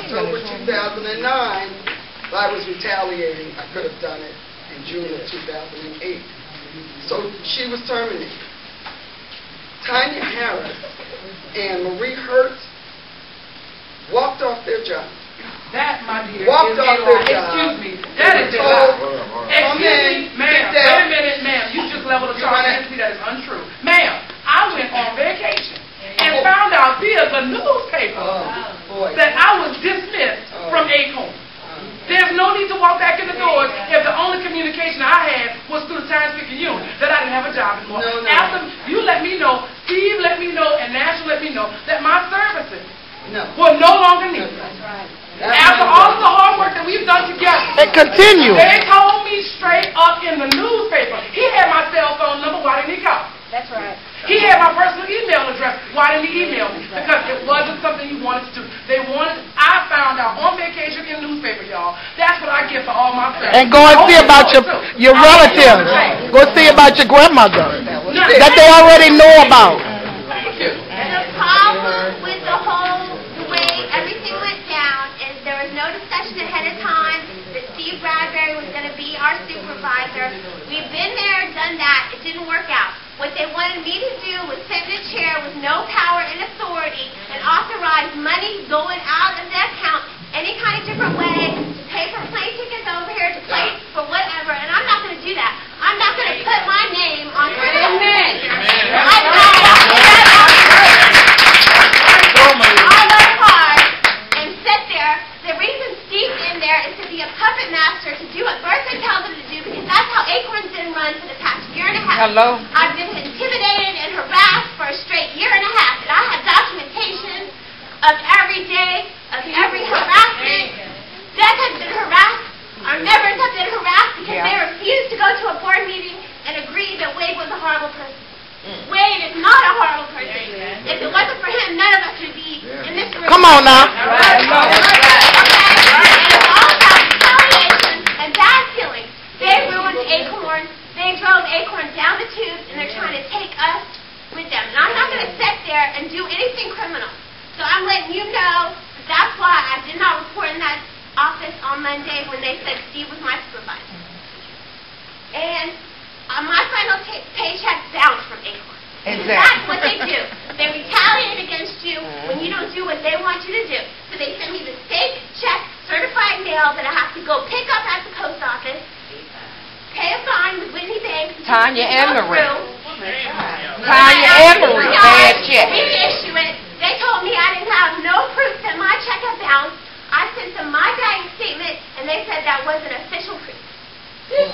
October 2009, if I was retaliating, I could have done it in June of 2008. So she was terminated. Tanya Harris and Marie Hertz walked off their job. That, my dear, walked off their job. Excuse me. That is told. Excuse me, ma'am. Wait a minute, ma'am. You just leveled a charge against me that is untrue. Ma'am, I went on vacation and found out via the newspaper that I was dismissed from Acorn. There's no need to walk back in the doors if the only communication I had was through the Times-Picayune that I didn't have a job anymore. After you let me know, Steve let me know, and National let me know that my services were no longer needed. After all of the hard work that we've done together, and continue. They told me straight up in the newspaper. He had my cell phone number. Why didn't he call? That's right. He had my personal email address. Why didn't he email me? Because it wasn't something he wanted to do. They wanted. I found out on vacation in the newspaper, y'all. That's what I get for all my friends. And go and see about your relatives. Go see about your grandmother that they already know about. And the problem with the way everything went down is there was no discussion ahead of time that Steve Bradbury was going to be our supervisor. We've been there, done that. It didn't work out. What they wanted me to do was sit in a chair with no power and authority and authorize money going out of that account any kind of different way to pay for plane tickets over here, to play for whatever, and I'm not going to do that. I'm not going to put my name on her. I work hard and sit there. The reason Steve's in there is to be a puppet master, to do what Bertha tells him to do, because that's how Acorn's been run for the past year and a half. Hello? I've been intimidated and harassed for a straight year and a half, and I have documentation of every day, of every harassment. Deb has been harassed. Our members have been harassed because they refused to go to a board meeting and agree that Wade was a horrible person. Wade is not a horrible person. If it wasn't for him, none of us would be in this room. Come on now. Okay? And it's all about retaliation and bad feelings. They ruined Acorn. They drove Acorn down the tubes, and they're trying to take us with them. And I'm not going to sit there and do anything criminal. So I'm letting you know that's why I did not report in that office on Monday when they said Steve was my supervisor. And my final paycheck bounced from Acorn. Exactly. That's what they do. They retaliate against you when you don't do what they want you to do. So they send me the fake check, certified mail that I have to go pick up at the post office, pay a fine with Whitney Banks. Tanya Emery. Tanya Emery, bad check. Reissue it. They told me I didn't have no proof that my check had bounced. I sent them my bank statement, and they said that wasn't official proof. Please.